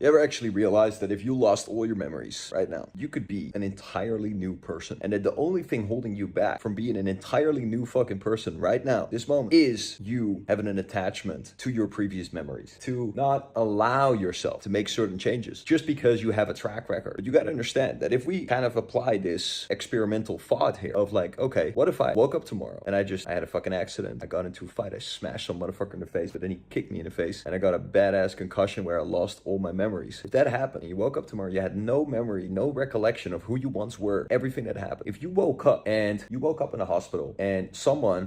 You ever actually realize that if you lost all your memories right now, you could be an entirely new person? And that the only thing holding you back from being an entirely new fucking person right now, this moment, is you having an attachment to your previous memories. To not allow yourself to make certain changes just because you have a track record. But you gotta understand that if we kind of apply this experimental thought here of like, okay, what if I woke up tomorrow and I had a fucking accident, I got into a fight, I smashed some motherfucker in the face, but then he kicked me in the face and I got a badass concussion where I lost all my memories. If that happened and you woke up tomorrow, you had no memory, no recollection of who you once were, everything that happened. If you woke up in a hospital and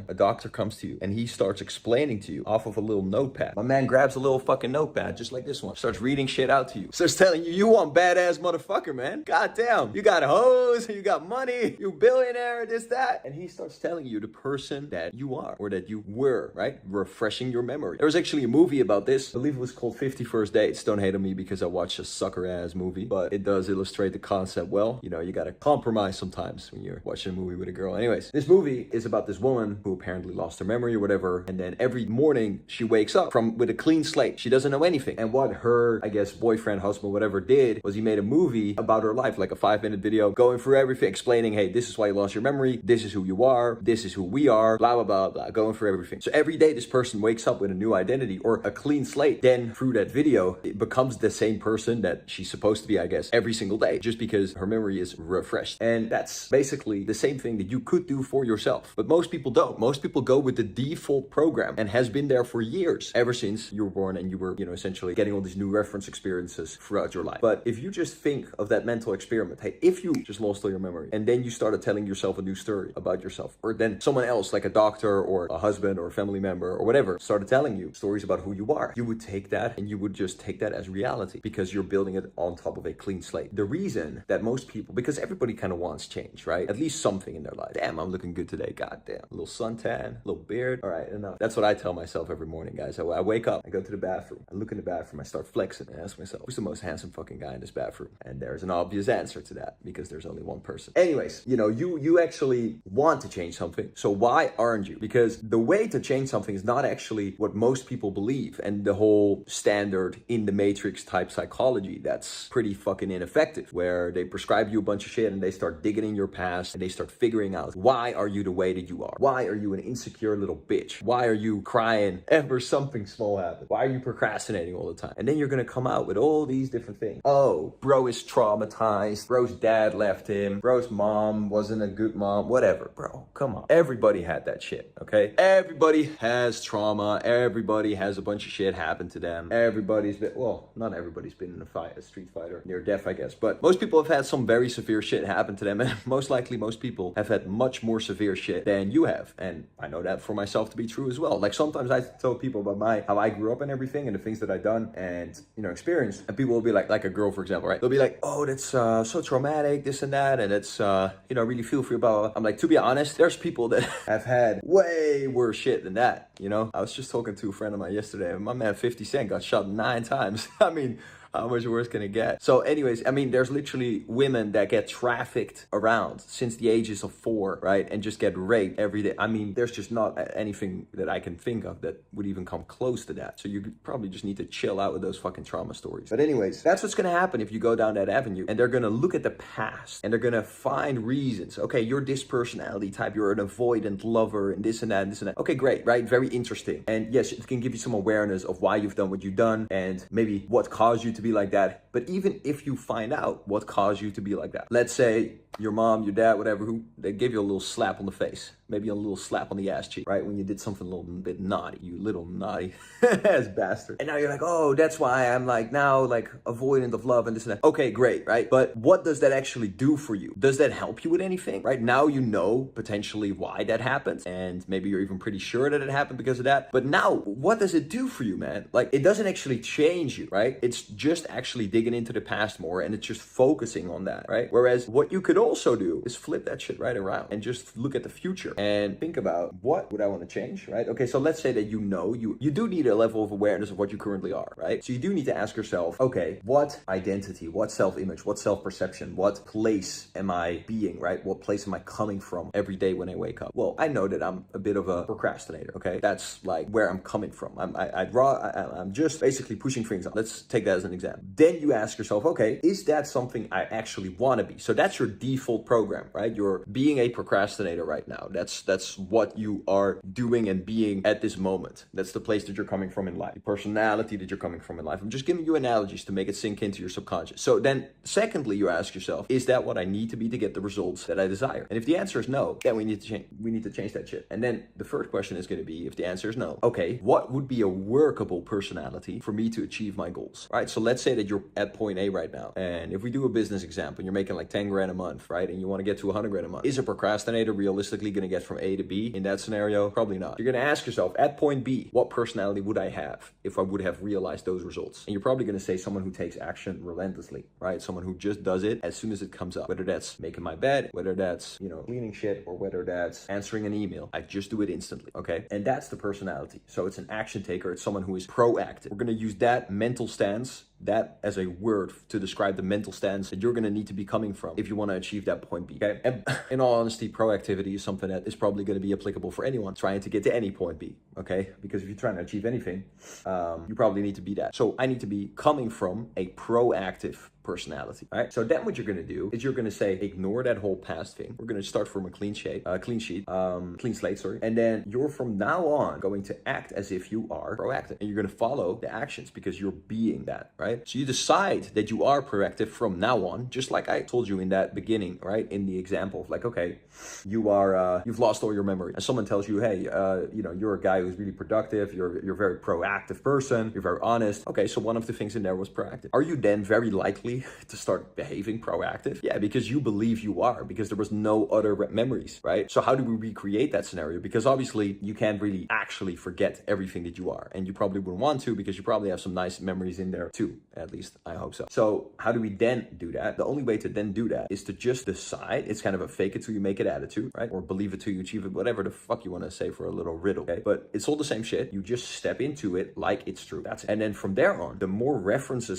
a doctor comes to you and he starts explaining to you off of a little notepad. My man grabs a little fucking notepad just like this one, starts reading shit out to you, starts telling you want badass motherfucker, man. Goddamn, you got hoes, you got money, you billionaire, this, that. And he starts telling you the person that you are or that you were, right? Refreshing your memory. There was actually a movie about this. I believe it was called 50 First Dates. Don't hate on me because I watched a sucker ass movie, but it does illustrate the concept well. You know, you gotta compromise sometimes when you're watching a movie with a girl. Anyways, this movie is about this woman who apparently lost her memory or whatever, and then every morning she wakes up with a clean slate. She doesn't know anything. And what her, I guess, boyfriend, husband, whatever did was he made a movie about her life, like a 5-minute video going through everything, explaining, hey, this is why you lost your memory, this is who you are, this is who we are, blah, blah, blah, blah, going through everything. So every day this person wakes up with a new identity or a clean slate. Then through that video, it becomes the same person that she's supposed to be, I guess, every single day, just because her memory is refreshed. And that's basically the same thing that you could do for yourself. But most people don't. Most people go with the default program and has been there for years, ever since you were born and you were, essentially getting all these new reference experiences throughout your life. But if you just think of that mental experiment, hey, if you just lost all your memory and then you started telling yourself a new story about yourself, or then someone else, like a doctor or a husband or a family member or whatever, started telling you stories about who you are, you would take that and you would just take that as reality because you're building it on top of a clean slate. The reason that most people, because everybody kind of wants change, right? At least something in their life. Damn, I'm looking good today. Goddamn. A little suntan, a little beard. All right, enough. That's what I tell myself every morning, guys. I wake up, I go to the bathroom, I look in the bathroom, I start flexing and ask myself, who's the most handsome fucking guy in this bathroom? And there's an obvious answer to that because there's only one person. Anyways, you actually want to change something. So why aren't you? Because the way to change something is not actually what most people believe, and the whole standard in the matrix type psychology that's pretty fucking ineffective, where they prescribe you a bunch of shit and they start digging in your past and they start figuring out, why are you the way that you are? Why are you an insecure little bitch? Why are you crying ever something small happens? Why are you procrastinating all the time? And then you're gonna come out with all these different things. Oh, bro is traumatized, bro's dad left him, bro's mom wasn't a good mom, whatever. Bro, come on. Everybody had that shit, okay? Everybody has trauma. Everybody has a bunch of shit happen to them. Everybody's been, well, not everybody's been in a street fighter, near death, I guess, but most people have had some very severe shit happen to them, and most likely most people have had much more severe shit than you have. And I know that for myself to be true as well. Like sometimes I tell people about how I grew up and everything and the things that I've done and, experienced, and people will be like a girl, for example, right? They'll be like, oh, that's so traumatic, this and that, and it's, really feel for you, blah, blah, blah. I'm like, to be honest, there's people that have had way worse shit than that, I was just talking to a friend of mine yesterday, and my man 50 Cent got shot 9 times. I mean, how much worse can it get? So anyways, there's literally women that get trafficked around since the ages of 4, right? And just get raped every day. There's just not anything that I can think of that would even come close to that. So you probably just need to chill out with those fucking trauma stories. But anyways, that's what's gonna happen if you go down that avenue, and they're gonna look at the past and they're gonna find reasons. Okay, you're this personality type, you're an avoidant lover and this and that and this and that. Okay, great, right? Very interesting. And yes, it can give you some awareness of why you've done what you've done and maybe what caused you to be like that. But even if you find out what caused you to be like that, let's say your mom, your dad, whatever, they gave you a little slap on the face, maybe a little slap on the ass cheek, right? When you did something a little bit naughty, you little naughty ass bastard. And now you're like, oh, that's why I'm now avoidant of love and this and that. Okay, great, right? But what does that actually do for you? Does that help you with anything, right? Now you know potentially why that happened, and maybe you're even pretty sure that it happened because of that. But now, what does it do for you, man? It doesn't actually change you, right? It's just actually digging into the past more, and it's just focusing on that, right? Whereas what you could also do is flip that shit right around and just look at the future and think about, what would I want to change, right? Okay, so let's say that you do need a level of awareness of what you currently are, right? So you do need to ask yourself, okay, what identity, what self-image, what self-perception, what place am I being, right? What place am I coming from every day when I wake up? Well, I know that I'm a bit of a procrastinator, okay? That's where I'm coming from. I'm just basically pushing things on. Let's take that as an example. example. Then you ask yourself, okay, is that something I actually want to be? So that's your default program, right? You're being a procrastinator right now. That's what you are doing and being at this moment. That's the place that you're coming from in life, the personality that you're coming from in life. I'm just giving you analogies to make it sink into your subconscious. So then secondly, you ask yourself, is that what I need to be to get the results that I desire? And if the answer is no, then we need to change that shit. And then the third question is going to be, if the answer is no, okay, what would be a workable personality for me to achieve my goals? Right? So let's say that you're at point A right now. And if we do a business example, you're making like 10 grand a month, right? And you want to get to 100 grand a month. Is a procrastinator realistically going to get from A to B in that scenario? Probably not. You're going to ask yourself, at point B, what personality would I have if I would have realized those results? And you're probably going to say someone who takes action relentlessly, right? Someone who just does it as soon as it comes up, whether that's making my bed, whether that's, cleaning shit, or whether that's answering an email. I just do it instantly, okay? And that's the personality. So it's an action taker. It's someone who is proactive. We're going to use that mental stance, that as a word to describe the mental stance that you're going to need to be coming from if you want to achieve that point B, okay? And in all honesty, proactivity is something that is probably going to be applicable for anyone trying to get to any point B, okay? Because if you're trying to achieve anything, you probably need to be that. So I need to be coming from a proactive personality, right? So then what you're going to do is you're going to say, ignore that whole past thing. We're going to start from a clean slate, and then you're from now on going to act as if you are proactive, and you're going to follow the actions because you're being that, right? So you decide that you are proactive from now on, just like I told you in that beginning, right? In the example of like, okay, you are, you've lost all your memory, and someone tells you, hey, you're a guy who's really productive. You're a very proactive person. You're very honest. Okay, so one of the things in there was proactive. Are you then very likely to start behaving proactive? Yeah, because you believe you are, because there was no other memories, right? So how do we recreate that scenario? Because obviously you can't really actually forget everything that you are, and you probably wouldn't want to, because you probably have some nice memories in there too. At least I hope so. So how do we then do that? The only way to then do that is to just decide. It's kind of a fake it till you make it attitude, right? Or believe it till you achieve it, whatever the fuck you want to say for a little riddle, okay? But it's all the same shit. You just step into it like it's true. That's it. And then from there on, the more reference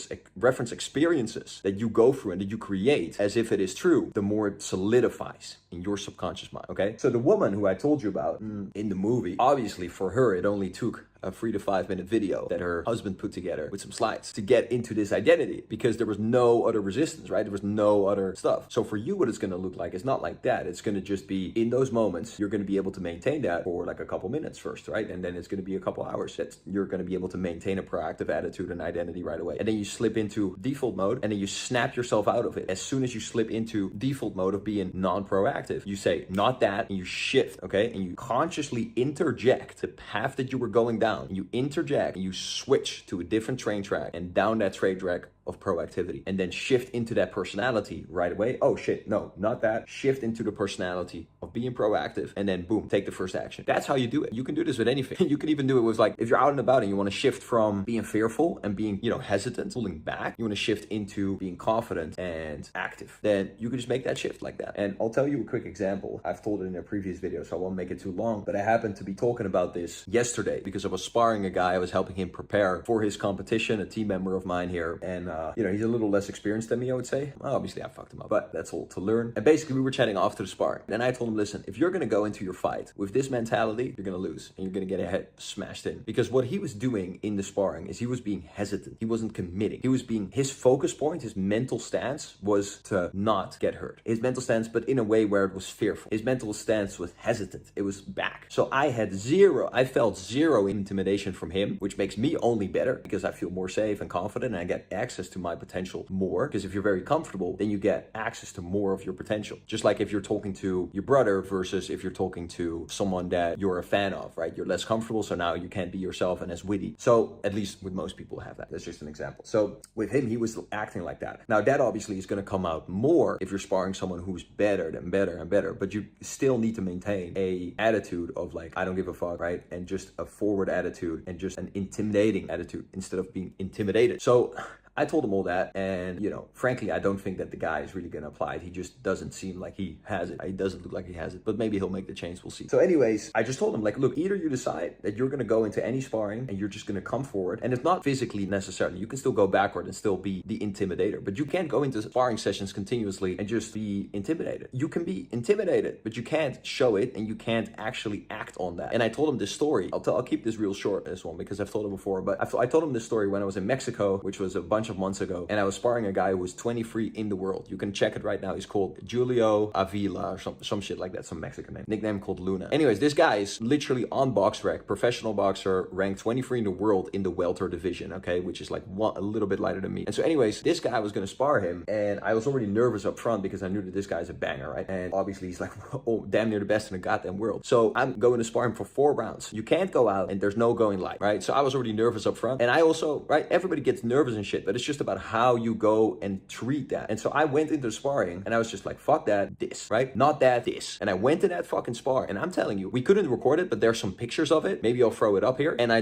experiences that you go through and that you create as if it is true, the more it solidifies in your subconscious mind, okay? So the woman who I told you about in the movie, obviously for her, it only took a 3 to 5 minute video that her husband put together with some slides to get into this identity, because there was no other resistance, right? There was no other stuff. So for you, what it's going to look like is not like that. It's going to just be in those moments, you're going to be able to maintain that for like a couple minutes first, right? And then it's going to be a couple hours that you're going to be able to maintain a proactive attitude and identity right away. And then you slip into default mode, and then you snap yourself out of it. As soon as you slip into default mode of being non-proactive, you say, not that, and you shift, okay? And you consciously interject the path that you were going down. You interject and you switch to a different train track, and down that train track of proactivity, and then shift into that personality right away. Oh shit, no, not that. Shift into the personality of being proactive, and then boom, take the first action. That's how you do it. You can do this with anything. You can even do it with, like, if you're out and about and you want to shift from being fearful and being, hesitant, pulling back, you want to shift into being confident and active, then you can just make that shift like that. And I'll tell you a quick example. I've told it in a previous video, so I won't make it too long, but I happened to be talking about this yesterday because I was sparring a guy. I was helping him prepare for his competition, a team member of mine here, and he's a little less experienced than me, I would say. Well, obviously I fucked him up, but that's all to learn. And basically we were chatting after the sparring. And I told him, listen, if you're going to go into your fight with this mentality, you're going to lose, and you're going to get your head smashed in. Because what he was doing in the sparring is he was being hesitant. He wasn't committing. His focus point, his mental stance was to not get hurt. His mental stance, but in a way where it was fearful. His mental stance was hesitant. It was back. So I felt zero intimidation from him, which makes me only better because I feel more safe and confident, and I get access to my potential more. Because if you're very comfortable, then you get access to more of your potential. Just like if you're talking to your brother versus if you're talking to someone that you're a fan of, right? You're less comfortable, so now you can't be yourself and as witty. So at least with most people have that. That's just an example. So with him, he was acting like that. Now that obviously is going to come out more if you're sparring someone who's better and better and better, but you still need to maintain a attitude of like, I don't give a fuck, right? And just a forward attitude and just an intimidating attitude instead of being intimidated. So I told him all that, and frankly, I don't think that the guy is really going to apply it. He just doesn't seem like he has it. He doesn't look like he has it, but maybe he'll make the change. We'll see. So anyways, I just told him, like, look, either you decide that you're going to go into any sparring and you're just going to come forward, and it's not physically necessarily. You can still go backward and still be the intimidator, but you can't go into sparring sessions continuously and just be intimidated. You can be intimidated, but you can't show it, and you can't actually act on that. And I told him this story. I'll keep this real short, this one, because I've told him before, but I told him this story when I was in Mexico, which was a bunch bunch of months ago, and I was sparring a guy who was 23 in the world. You can check it right now. He's called Julio Avila or some shit like that, some Mexican name. Nickname called Luna. Anyways, this guy is literally on BoxRec, professional boxer, ranked 23 in the world in the welter division, okay, which is like a little bit lighter than me. And so anyways, this guy was gonna spar him, and I was already nervous up front because I knew that this guy's a banger, right? And obviously he's like, oh, damn near the best in the goddamn world. So I'm going to spar him for 4 rounds. You can't go out and there's no going light, right? So I was already nervous up front. And I also, right, everybody gets nervous and shit, but it's just about how you go and treat that. And so I went into sparring and I was just like, fuck that, this, right? Not that, this. And I went in that fucking spar, and I'm telling you, we couldn't record it, but there's some pictures of it. Maybe I'll throw it up here. And I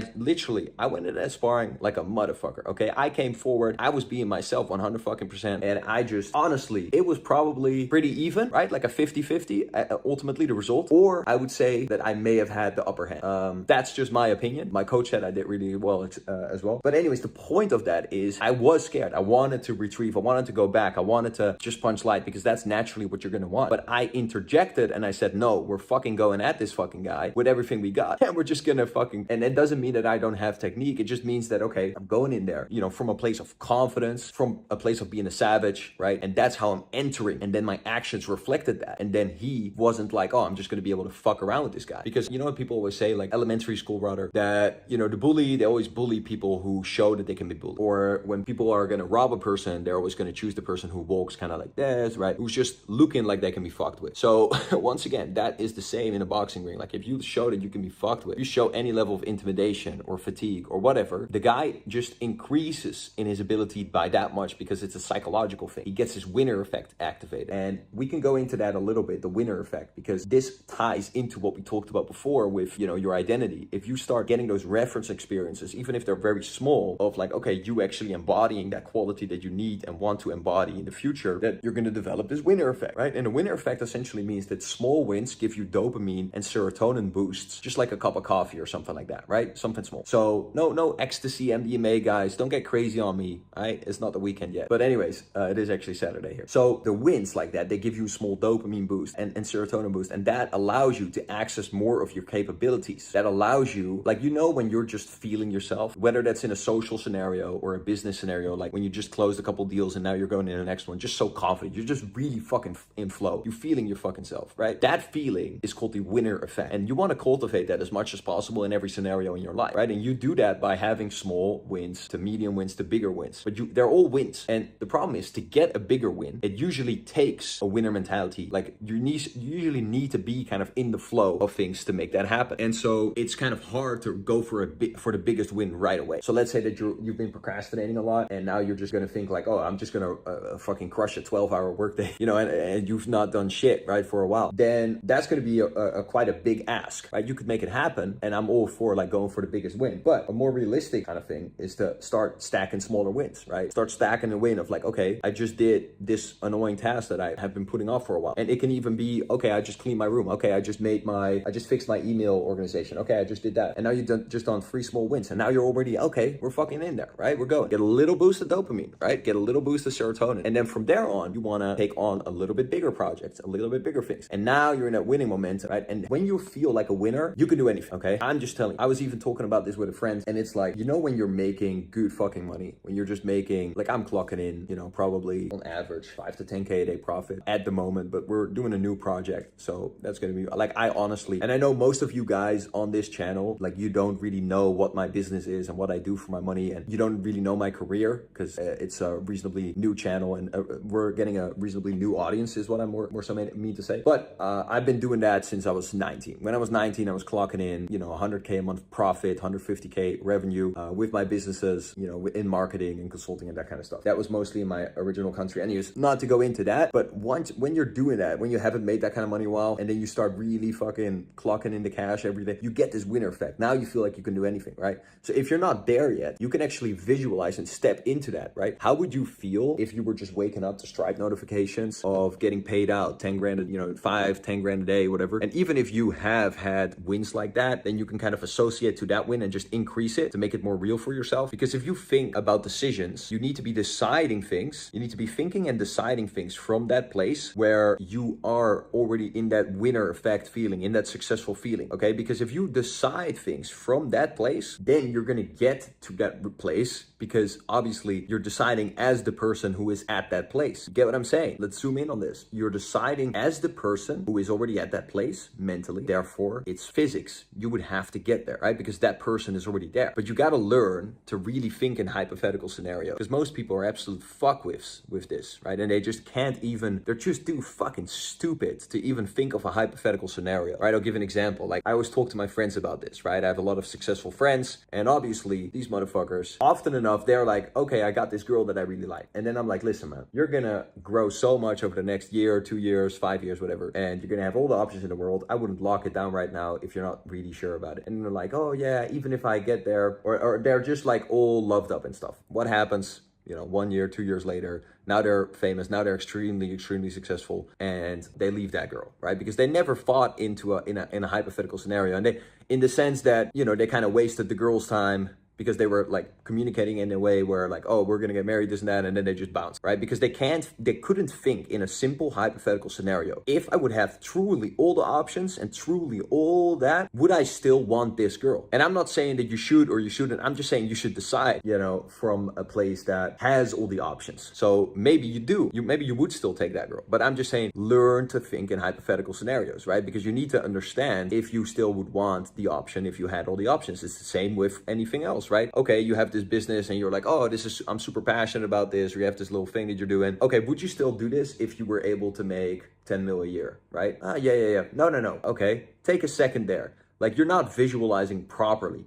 went into that sparring like a motherfucker, okay? I came forward, I was being myself 100 fucking percent. And I just, honestly, it was probably pretty even, right? Like a 50-50, ultimately the result. Or I would say that I may have had the upper hand. That's just my opinion. My coach said I did really well as well. But anyways, the point of that is I was scared. I wanted to retrieve. I wanted to go back. I wanted to just punch light because that's naturally what you're going to want. But I interjected and I said, no, we're fucking going at this fucking guy with everything we got. And we're just going to fucking, and it doesn't mean that I don't have technique. It just means that, okay, I'm going in there, you know, from a place of confidence, from a place of being a savage, right? And that's how I'm entering. And then my actions reflected that. And then he wasn't like, oh, I'm just going to be able to fuck around with this guy. Because you know what people always say, like elementary school rather, that, you know, they always bully people who show that they can be bullied. Or when people are going to rob a person, they're always going to choose the person who walks kind of like this, right? Who's just looking like they can be fucked with. So once again, that is the same in a boxing ring. Like if you show that you can be fucked with, you show any level of intimidation or fatigue or whatever, the guy just increases in his ability by that much because it's a psychological thing. He gets his winner effect activated. And we can go into that a little bit, the winner effect, because this ties into what we talked about before with, you know, your identity. If you start getting those reference experiences, even if they're very small, of like, okay, you actually embodying that quality that you need and want to embody in the future, that you're going to develop this winner effect, right? And the winner effect essentially means that small wins give you dopamine and serotonin boosts, just like a cup of coffee or something like that, right? Something small. So no ecstasy, MDMA, guys. Don't get crazy on me, right? It's not the weekend yet. But anyways, it is actually Saturday here. So the wins like that, they give you a small dopamine boost and serotonin boost, and that allows you to access more of your capabilities. That allows you, like, you know, when you're just feeling yourself, whether that's in a social scenario or a business scenario, like when you just closed a couple deals and now you're going in the next one, just so confident, you're just really fucking in flow. You're feeling your fucking self, right? That feeling is called the winner effect. And you want to cultivate that as much as possible in every scenario in your life, right? And you do that by having small wins to medium wins to bigger wins. But they're all wins. And the problem is, to get a bigger win, it usually takes a winner mentality. Like you usually need to be kind of in the flow of things to make that happen. And so it's kind of hard to go for the biggest win right away. So let's say that you've been procrastinating a lot, and now you're just going to think like, oh, I'm just going to fucking crush a 12-hour workday, you know, and you've not done shit, right, for a while. Then that's going to be quite a big ask, right? You could make it happen, and I'm all for like going for the biggest win. But a more realistic kind of thing is to start stacking smaller wins, right? Start stacking the win of like, okay, I just did this annoying task that I have been putting off for a while. And it can even be, okay, I just cleaned my room. Okay, I just fixed my email organization. Okay, I just did that. And now you've just done 3 small wins. And now you're already, okay, we're fucking in there, right? We're going. Get a little boost of dopamine, right? Get a little boost of serotonin. And then from there on, you want to take on a little bit bigger projects, a little bit bigger things. And now you're in that winning momentum, right? And when you feel like a winner, you can do anything, okay? I'm just telling you. I was even talking about this with a friend, and it's like, you know, when you're making good fucking money, when you're just making, like I'm clocking in, you know, probably on average 5 to 10K a day profit at the moment, but we're doing a new project. So that's going to be like, I honestly, and I know most of you guys on this channel, like you don't really know what my business is and what I do for my money. And you don't really know my career because it's a reasonably new channel, and we're getting a reasonably new audience is what I'm more so mean to say. But I've been doing that since I was 19. When I was 19, I was clocking in, you know, 100K a month profit, 150K revenue with my businesses, you know, in marketing and consulting and that kind of stuff. That was mostly in my original country. Anyways, not to go into that, but when you're doing that, when you haven't made that kind of money in a while, and then you start really fucking clocking in the cash every day, you get this winner effect. Now you feel like you can do anything, right? So if you're not there yet, you can actually visualize and step into that, right? How would you feel if you were just waking up to Stripe notifications of getting paid out 10 grand, you know, 10 grand a day, whatever. And even if you have had wins like that, then you can kind of associate to that win and just increase it to make it more real for yourself. Because if you think about decisions, you need to be deciding things. You need to be thinking and deciding things from that place where you are already in that winner effect feeling, in that successful feeling, okay? Because if you decide things from that place, then you're going to get to that place because obviously you're deciding as the person who is at that place. You get what I'm saying? Let's zoom in on this. You're deciding as the person who is already at that place mentally. Therefore, it's physics. You would have to get there, right? Because that person is already there. But you got to learn to really think in hypothetical scenarios, because most people are absolute fuckwits with this, right? And they just can't even, they're just too fucking stupid to even think of a hypothetical scenario, right? I'll give an example. Like, I always talk to my friends about this, right? I have a lot of successful friends, and obviously these motherfuckers, often enough, they're like, okay, I got this girl that I really like. And then I'm like, listen, man, you're gonna grow so much over the next year, 2 years, 5 years, whatever, and you're gonna have all the options in the world. I wouldn't lock it down right now if you're not really sure about it. And they're like, oh yeah, even if I get there, or they're just like all loved up and stuff. What happens? 1 year, 2 years later, now they're famous, now they're extremely successful, and they leave that girl, right? Because they never fought into in a hypothetical scenario, and they, in the sense that, they kind of wasted the girl's time, because they were like communicating in a way where like, oh, we're gonna get married, this and that, and then they just bounce, right? Because they couldn't think in a simple hypothetical scenario. If I would have truly all the options and truly all that, would I still want this girl? And I'm not saying that you should or you shouldn't. I'm just saying you should decide, from a place that has all the options. So maybe you do. Maybe you would still take that girl. But I'm just saying, learn to think in hypothetical scenarios, right? Because you need to understand if you still would want the option if you had all the options. It's the same with anything else, right? Okay, you have this business and you're like, oh, I'm super passionate about this, or you have this little thing that you're doing. Okay, would you still do this if you were able to make 10 mil a year, right? Yeah. No. Okay, take a second there. Like, you're not visualizing properly.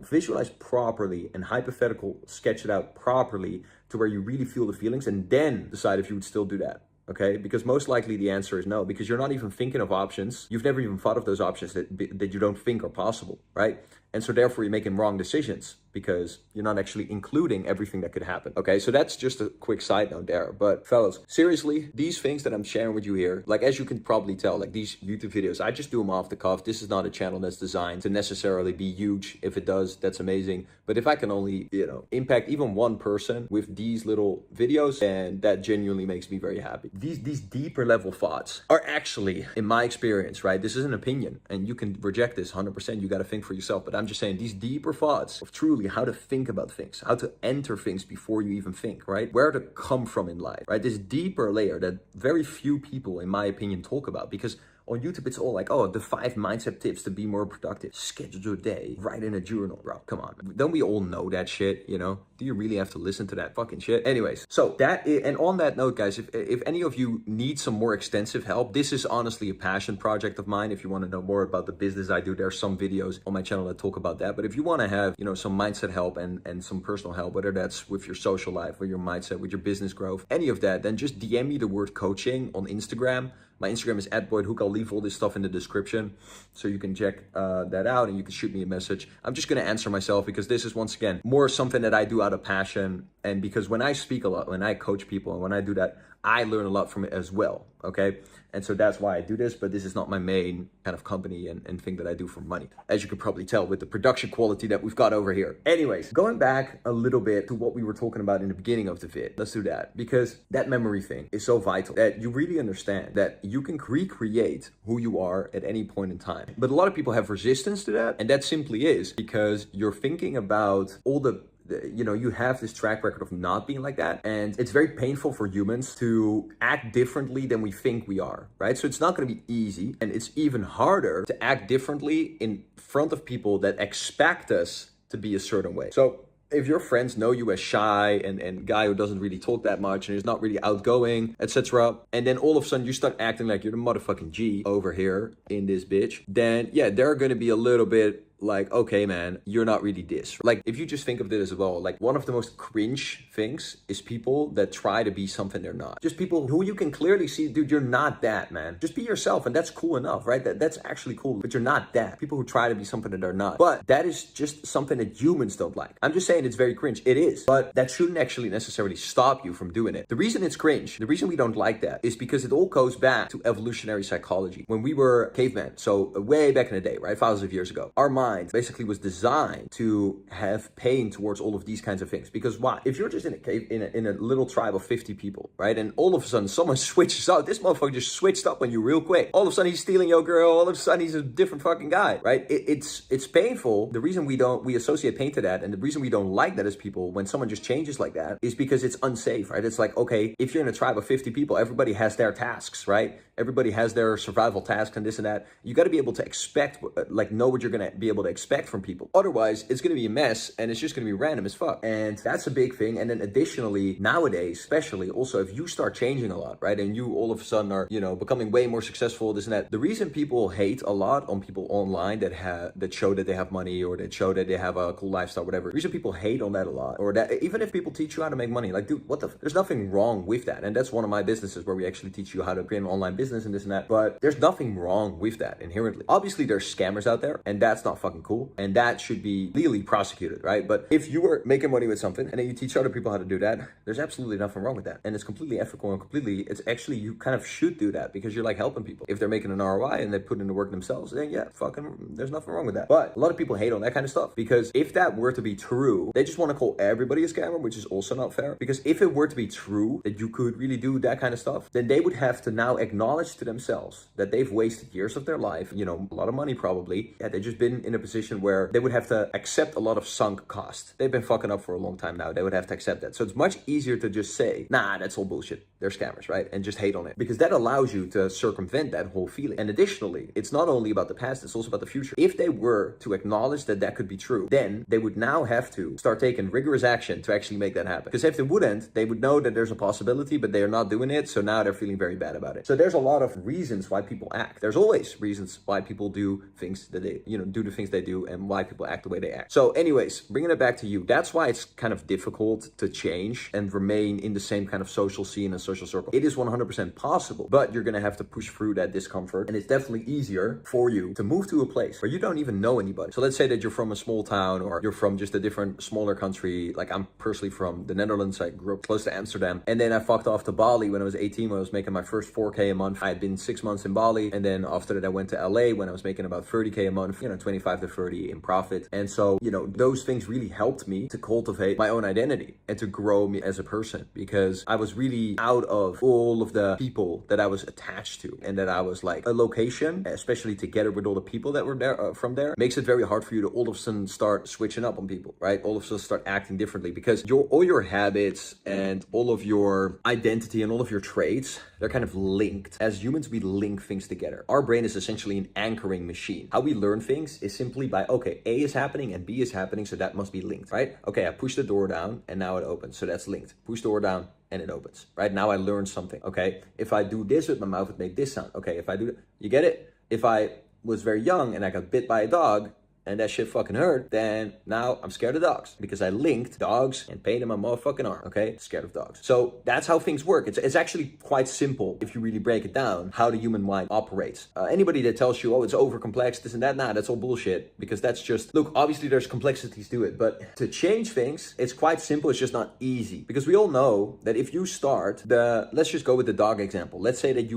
Visualize properly and hypothetical sketch it out properly to where you really feel the feelings, and then decide if you would still do that. Okay, because most likely the answer is no, because you're not even thinking of options. You've never even thought of those options that you don't think are possible, right? And so therefore you're making wrong decisions because you're not actually including everything that could happen. Okay, so that's just a quick side note there. But fellas, seriously, these things that I'm sharing with you here, like, as you can probably tell, like these YouTube videos, I just do them off the cuff. This is not a channel that's designed to necessarily be huge. If it does, that's amazing. But if I can only, impact even one person with these little videos, and that genuinely makes me very happy. These deeper level thoughts are actually, in my experience, right? This is an opinion, and you can reject this 100%. You got to think for yourself. But I'm just saying, these deeper thoughts of truly how to think about things, how to enter things before you even think, right? Where to come from in life, right? This deeper layer that very few people, in my opinion, talk about, because on YouTube, it's all like, oh, the 5 mindset tips to be more productive. Schedule your day, write in a journal. Bro, come on. Don't we all know that shit, Do you really have to listen to that fucking shit? Anyways, so and on that note, guys, if any of you need some more extensive help, this is honestly a passion project of mine. If you want to know more about the business I do, there's some videos on my channel that talk about that. But if you want to have, some mindset help and some personal help, whether that's with your social life or your mindset, with your business growth, any of that, then just DM me the word coaching on Instagram. My Instagram is @BoydHoek. I'll leave all this stuff in the description so you can check that out, and you can shoot me a message. I'm just going to answer myself because this is, once again, more something that I do out of passion. And because when I speak a lot, when I coach people, and when I do that, I learn a lot from it as well, okay? And so that's why I do this, but this is not my main kind of company and thing that I do for money, as you could probably tell with the production quality that we've got over here. Anyways, going back a little bit to what we were talking about in the beginning of the vid, let's do that, because that memory thing is so vital that you really understand that you can recreate who you are at any point in time. But a lot of people have resistance to that, and that simply is because you're thinking about all the you have this track record of not being like that, and it's very painful for humans to act differently than we think we are, right? So it's not going to be easy, and it's even harder to act differently in front of people that expect us to be a certain way. So if your friends know you as shy and guy who doesn't really talk that much and is not really outgoing, etc., and then all of a sudden you start acting like you're the motherfucking G over here in this bitch, then yeah, they're going to be a little bit like, okay, man, you're not really this. Like, if you just think of this as well, like, one of the most cringe things is people that try to be something they're not. Just people who you can clearly see, dude, you're not that, man. Just be yourself, and that's cool enough, right? That's actually cool, but you're not that. People who try to be something that they're not. But that is just something that humans don't like. I'm just saying it's very cringe. It is. But that shouldn't actually necessarily stop you from doing it. The reason it's cringe, the reason we don't like that, is because it all goes back to evolutionary psychology. When we were cavemen, so way back in the day, right? Thousands of years ago, our mind mind basically was designed to have pain towards all of these kinds of things. Because why? If you're just in a cave, in a little tribe of 50 people, right? And all of a sudden someone switches out, this motherfucker just switched up on you real quick. All of a sudden he's stealing your girl. All of a sudden he's a different fucking guy, right? It's painful. The reason we associate pain to that, and the reason we don't like that as people when someone just changes like that, is because it's unsafe, right? It's like, okay, if you're in a tribe of 50 people, everybody has their tasks, right? Everybody has their survival tasks and this and that. You got to be able to expect, like, know what you're going to be able to expect from people. Otherwise, it's going to be a mess and it's just going to be random as fuck. And that's a big thing. And then additionally, nowadays, especially also, if you start changing a lot, right? And you all of a sudden are, becoming way more successful, this and that. The reason people hate a lot on people online that show that they have money or that show that they have a cool lifestyle, whatever. The reason people hate on that a lot, or that even if people teach you how to make money, like, dude, there's nothing wrong with that. And that's one of my businesses where we actually teach you how to create an online business and this and that, but there's nothing wrong with that inherently. Obviously there's scammers out there and that's not fucking cool and that should be legally prosecuted, right? But if you are making money with something and then you teach other people how to do that, there's absolutely nothing wrong with that. And it's completely ethical and it's actually, you kind of should do that because you're like helping people. If they're making an ROI and they put in the work themselves, then yeah, fucking there's nothing wrong with that. But a lot of people hate on that kind of stuff because if that were to be true, they just want to call everybody a scammer, which is also not fair. Because if it were to be true that you could really do that kind of stuff, then they would have to now acknowledge to themselves that they've wasted years of their life, a lot of money probably. Yeah, they've just been in a position where they would have to accept a lot of sunk cost. They've been fucking up for a long time now. They would have to accept that. So it's much easier to just say, nah, that's all bullshit. They're scammers, right? And just hate on it. Because that allows you to circumvent that whole feeling. And additionally, it's not only about the past, it's also about the future. If they were to acknowledge that that could be true, then they would now have to start taking rigorous action to actually make that happen. Because if they wouldn't, they would know that there's a possibility, but they are not doing it. So now they're feeling very bad about it. So there's a lot of reasons why people act. There's always reasons why people do things that they, do the things they do and why people act the way they act. So anyways, bringing it back to you, that's why it's kind of difficult to change and remain in the same kind of social scene and social circle. It is 100% possible, but you're going to have to push through that discomfort. And it's definitely easier for you to move to a place where you don't even know anybody. So let's say that you're from a small town or you're from just a different, smaller country. Like I'm personally from the Netherlands. I grew up close to Amsterdam. And then I fucked off to Bali when I was 18, when I was making my first 4K a month. I had been 6 months in Bali. And then after that, I went to LA when I was making about 30K a month, 25 to 30 in profit. And so, those things really helped me to cultivate my own identity and to grow me as a person, because I was really out of all of the people that I was attached to, and that I was like a location, especially together with all the people that were there from there, makes it very hard for you to all of a sudden start switching up on people, right? All of a sudden start acting differently, because all your habits and all of your identity and all of your traits, they're kind of linked. As humans, we link things together. Our brain is essentially an anchoring machine. How we learn things is simply by, okay, A is happening and B is happening, so that must be linked, right? Okay, I push the door down and now it opens, so that's linked. Push the door down and it opens, right? Now I learned something, okay? If I do this with my mouth, it make this sound. Okay, if I do, you get it? If I was very young and I got bit by a dog, and that shit fucking hurt, then now I'm scared of dogs because I linked dogs and pain in my motherfucking arm, okay? Scared of dogs. So that's how things work. It's actually quite simple if you really break it down, how the human mind operates. Anybody that tells you, oh, it's over complex, this and that, nah, that's all bullshit, because that's just, look, obviously there's complexities to it, but to change things, it's quite simple. It's just not easy, because we all know that if you start let's just go with the dog example. Let's say that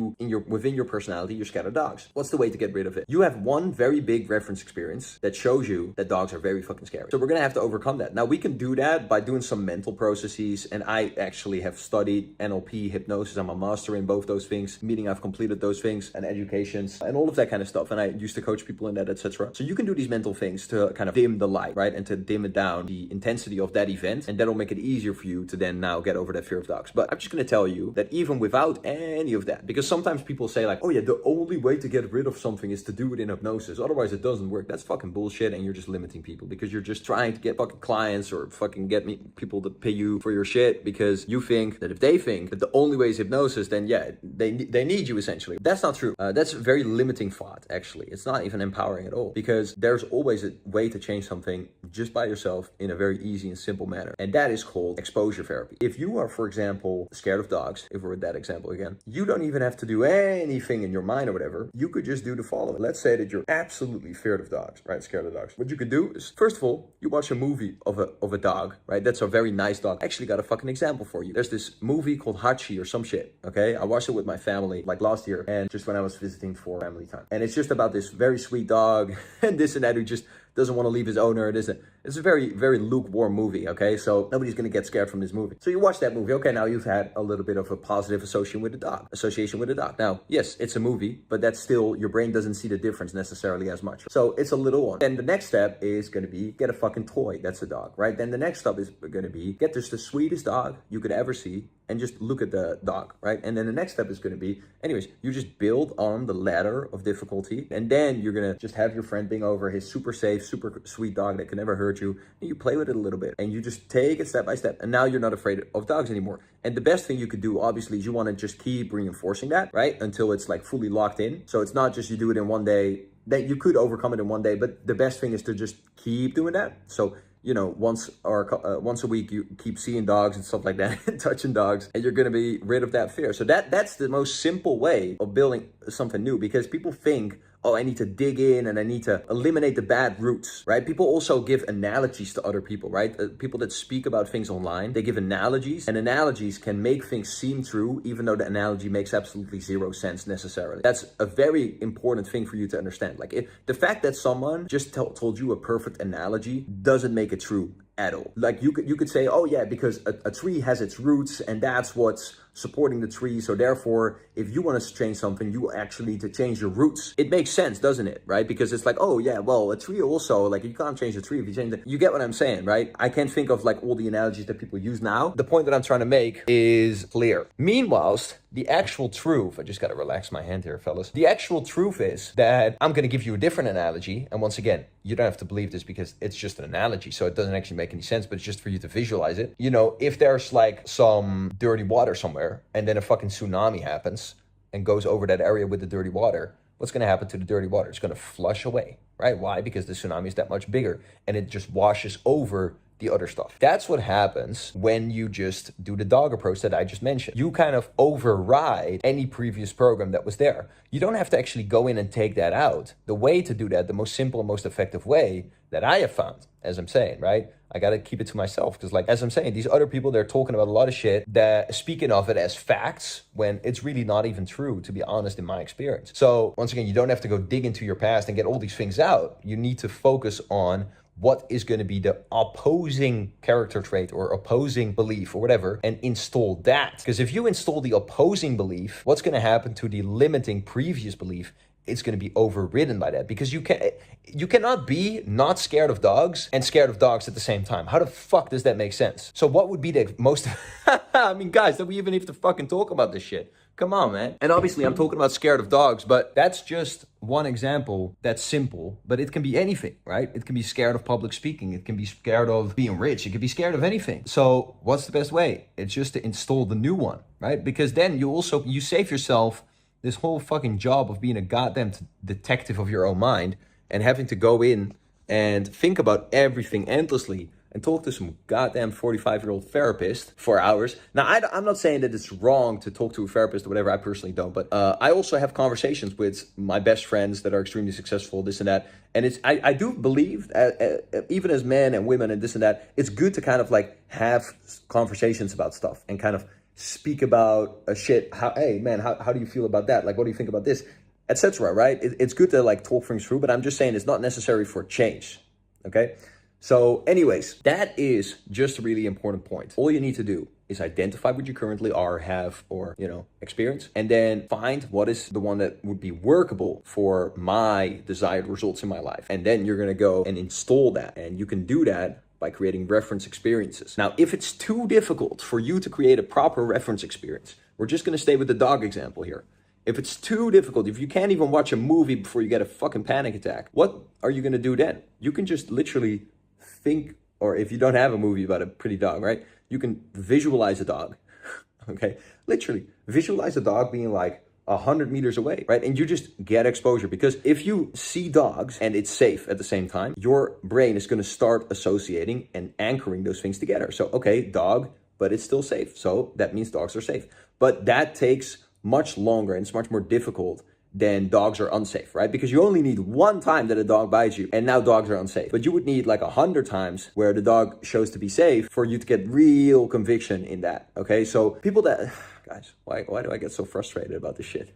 within your personality, you're scared of dogs. What's the way to get rid of it? You have one very big reference experience that shows you that dogs are very fucking scary. So we're gonna have to overcome that. Now we can do that by doing some mental processes, and I actually have studied NLP, hypnosis. I'm a master in both those things, meaning I've completed those things, and educations and all of that kind of stuff. And I used to coach people in that, etc. So you can do these mental things to kind of dim the light, right? And to dim it down, the intensity of that event, and that'll make it easier for you to then now get over that fear of dogs. But I'm just gonna tell you that even without any of that, because sometimes people say like, oh yeah, the only way to get rid of something is to do it in hypnosis, otherwise it doesn't work. That's fucking bullshit. And you're just limiting people, because you're just trying to get fucking clients or fucking get people to pay you for your shit, because you think that if they think that the only way is hypnosis, then yeah, they need you essentially. That's not true. That's a very limiting thought, actually. It's not even empowering at all, because there's always a way to change something just by yourself in a very easy and simple manner. And that is called exposure therapy. If you are, for example, scared of dogs, if we're at that example again, you don't even have to do anything in your mind or whatever. You could just do the following. Let's say that you're absolutely feared of dogs, right? Scared of dogs. What you could do is, first of all, you watch a movie of a dog, right? That's a very nice dog. I actually got a fucking example for you. There's this movie called Hachi or some shit, okay? I watched it with my family like last year, and just when I was visiting for family time. And it's just about this very sweet dog and this and that, who just doesn't want to leave his owner. It's a very, very lukewarm movie, okay? So nobody's going to get scared from this movie. So you watch that movie, okay, now you've had a little bit of a positive association with the dog. Now, yes, it's a movie, but that's still, your brain doesn't see the difference necessarily as much. So it's a little one. Then the next step is going to be get a fucking toy that's a dog, right? Then the next step is going to be get just the sweetest dog you could ever see and just look at the dog, right? And then the next step is going to be, anyways, you just build on the ladder of difficulty, and then you're going to just have your friend bring over his super safe, super sweet dog that can never hurt you, and you play with it a little bit, and you just take it step by step, and now you're not afraid of dogs anymore. And the best thing you could do, obviously, is you want to just keep reinforcing that, right? Until it's like fully locked in. So it's not just you do it in one day, that you could overcome it in one day, but the best thing is to just keep doing that. So, you know, once a week, you keep seeing dogs and stuff like that, and touching dogs, and you're going to be rid of that fear. So that's the most simple way of building something new, because people think, oh, I need to dig in and I need to eliminate the bad roots, right? People also give analogies to other people, right? People that speak about things online, they give analogies, and analogies can make things seem true, even though the analogy makes absolutely zero sense necessarily. That's a very important thing for you to understand. Like, the fact that someone just told you a perfect analogy doesn't make it true at all. Like, you could say, oh yeah, because a tree has its roots and that's what's supporting the tree, so therefore if you want to change something, you actually need to change your roots. It makes sense, doesn't it? Right? Because it's like, oh yeah, well, a tree also, like, you can't change the tree if you change it. You get what I'm saying, right? I can't think of like all the analogies that people use now. The point that I'm trying to make is clear. Meanwhile, the actual truth, I just got to relax my hand here, fellas. The actual truth is that I'm going to give you a different analogy. And once again, you don't have to believe this because it's just an analogy. So it doesn't actually make any sense, but it's just for you to visualize it. You know, if there's like some dirty water somewhere and then a fucking tsunami happens and goes over that area with the dirty water, what's going to happen to the dirty water? It's going to flush away, right? Why? Because the tsunami is that much bigger and it just washes over the other stuff. That's what happens when you just do the dog approach that I just mentioned. You kind of override any previous program that was there. You don't have to actually go in and take that out. The way to do that, the most simple and most effective way that I have found, as I'm saying, right? I got to keep it to myself because, like, as I'm saying, these other people, they're talking about a lot of shit that speaking of it as facts when it's really not even true, to be honest, in my experience. So once again, you don't have to go dig into your past and get all these things out. You need to focus on what is going to be the opposing character trait or opposing belief or whatever, and install that. Because if you install the opposing belief, what's going to happen to the limiting previous belief? It's going to be overridden by that, because you cannot be not scared of dogs and scared of dogs at the same time. How the fuck does that make sense? So what would be the most, I mean, guys, do we even have to fucking talk about this shit? Come on, man. And obviously I'm talking about scared of dogs, but that's just one example that's simple, but it can be anything, right? It can be scared of public speaking. It can be scared of being rich. It can be scared of anything. So what's the best way? It's just to install the new one, right? Because then you save yourself this whole fucking job of being a goddamn detective of your own mind and having to go in and think about everything endlessly and talk to some goddamn 45-year-old therapist for hours. Now, I'm not saying that it's wrong to talk to a therapist or whatever. I personally don't. But I also have conversations with my best friends that are extremely successful, this and that. And I do believe, even as men and women and this and that, it's good to kind of like have conversations about stuff and kind of speak about shit. Hey, man, how do you feel about that? Like, what do you think about this? Etc. Right? It's good to like talk things through, but I'm just saying it's not necessary for change. Okay? So anyways, that is just a really important point. All you need to do is identify what you currently have or, experience, and then find what is the one that would be workable for my desired results in my life. And then you're going to go and install that. And you can do that by creating reference experiences. Now, if it's too difficult for you to create a proper reference experience, we're just going to stay with the dog example here. If it's too difficult, if you can't even watch a movie before you get a fucking panic attack, what are you going to do then? You can just literally think, or if you don't have a movie about a pretty dog, right? You can visualize a dog, okay? Literally visualize a dog being like 100 meters away, right? And you just get exposure, because if you see dogs and it's safe at the same time, your brain is going to start associating and anchoring those things together. So, okay, dog, but it's still safe. So that means dogs are safe. But that takes much longer and it's much more difficult than dogs are unsafe, right? Because you only need one time that a dog bites you and now dogs are unsafe. But you would need like 100 times where the dog shows to be safe for you to get real conviction in that, okay? So people that, guys, why do I get so frustrated about this shit?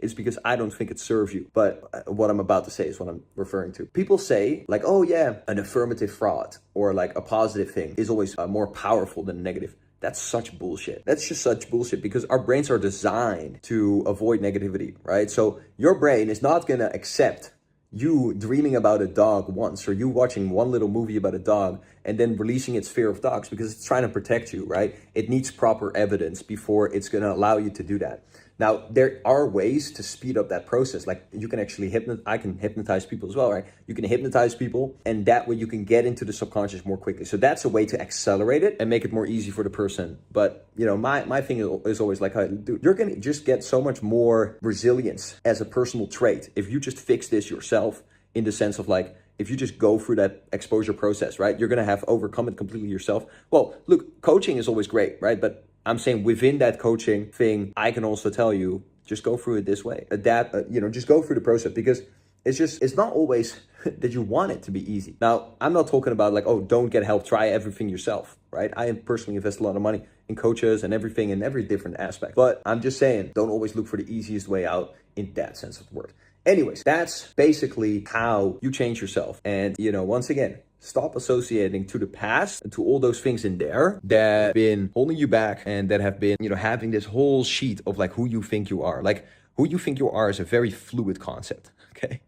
is because I don't think it serves you. But what I'm about to say is what I'm referring to. People say like, oh yeah, an affirmative thought or like a positive thing is always more powerful than a negative. That's such bullshit. That's just such bullshit because our brains are designed to avoid negativity, right? So your brain is not gonna accept you dreaming about a dog once, or you watching one little movie about a dog and then releasing its fear of dogs because it's trying to protect you, right? It needs proper evidence before it's gonna allow you to do that. Now, there are ways to speed up that process. Like you can actually I can hypnotize people as well, right? You can hypnotize people and that way you can get into the subconscious more quickly. So that's a way to accelerate it and make it more easy for the person. But you know, my thing is always like, dude, you're gonna just get so much more resilience as a personal trait if you just fix this yourself, in the sense of like, if you just go through that exposure process, right? You're gonna have overcome it completely yourself. Well, look, coaching is always great, right? But I'm saying within that coaching thing, I can also tell you, just go through it this way. Adapt, just go through the process because it's not always that you want it to be easy. Now, I'm not talking about like, oh, don't get help, try everything yourself, right? I personally invest a lot of money in coaches and everything in every different aspect. But I'm just saying, don't always look for the easiest way out in that sense of the word. Anyways, that's basically how you change yourself. And, once again, stop associating to the past and to all those things in there that have been holding you back and that have been, having this whole sheet of like who you think you are. Like who you think you are is a very fluid concept, okay?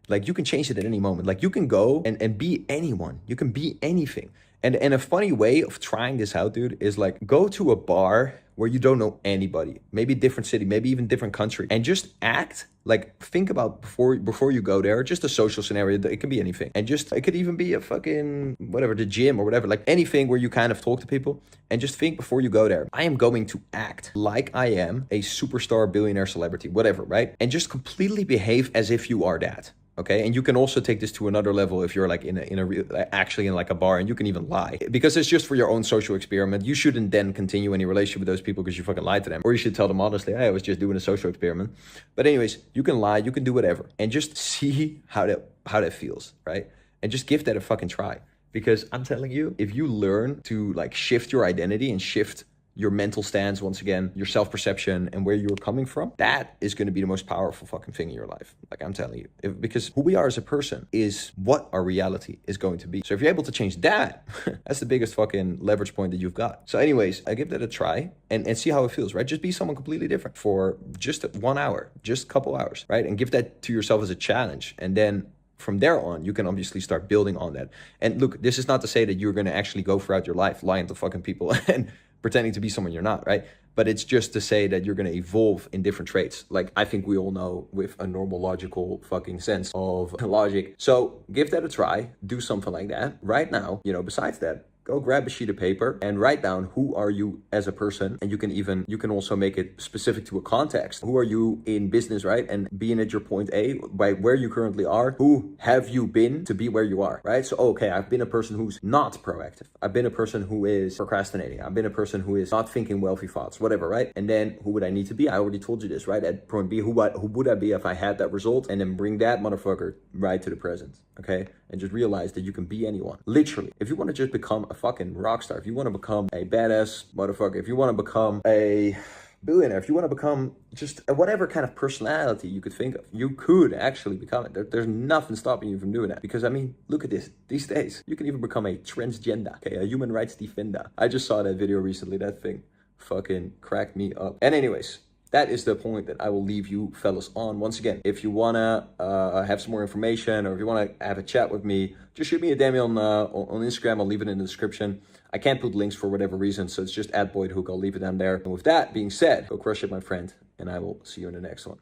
Like you can change it at any moment. Like you can go and be anyone. You can be anything. And a funny way of trying this out, dude, is like go to a bar where you don't know anybody, maybe a different city, maybe even different country, and just act like, think about before you go there, just a social scenario. It can be anything. And it could even be a fucking, whatever, the gym or whatever, like anything where you kind of talk to people, and just think before you go there, I am going to act like I am a superstar, billionaire, celebrity, whatever, right? And just completely behave as if you are that. Okay, and you can also take this to another level if you're like actually in like a bar, and you can even lie because it's just for your own social experiment. You shouldn't then continue any relationship with those people because you fucking lied to them, or you should tell them honestly, hey, I was just doing a social experiment. But anyways, you can lie, you can do whatever, and just see how that feels, right? And just give that a fucking try, because I'm telling you, if you learn to like shift your identity and shift your mental stance, once again, your self-perception and where you're coming from, that is going to be the most powerful fucking thing in your life. Like I'm telling you, because who we are as a person is what our reality is going to be. So if you're able to change that, that's the biggest fucking leverage point that you've got. So anyways, I give that a try and see how it feels, right? Just be someone completely different for just 1 hour, just a couple hours, right? And give that to yourself as a challenge. And then from there on, you can obviously start building on that. And look, this is not to say that you're going to actually go throughout your life lying to fucking people and pretending to be someone you're not, right? But it's just to say that you're going to evolve in different traits. Like I think we all know with a normal logical fucking sense of logic. So give that a try, do something like that right now. Besides that, go grab a sheet of paper and write down who are you as a person. And you can also make it specific to a context. Who are you in business, right? And being at your point A, by where you currently are, who have you been to be where you are, right? So, okay, I've been a person who's not proactive. I've been a person who is procrastinating. I've been a person who is not thinking wealthy thoughts, whatever, right? And then who would I need to be? I already told you this, right? At point B, who would I be if I had that result? And then bring that motherfucker right to the present, okay? And just realize that you can be anyone. Literally, if you want to just become a fucking rock star, if you want to become a badass motherfucker, if you want to become a billionaire, if you want to become just whatever kind of personality you could think of, you could actually become it. There's nothing stopping you from doing that. Because I mean, look at this. These days, you can even become a transgender, okay, a human rights defender. I just saw that video recently. That thing fucking cracked me up. And anyways, that is the point that I will leave you fellas on. Once again, if you want to have some more information, or if you want to have a chat with me, just shoot me a DM on Instagram. I'll leave it in the description. I can't put links for whatever reason, so it's just @BoydHook. I'll leave it down there. And with that being said, go crush it, my friend, and I will see you in the next one.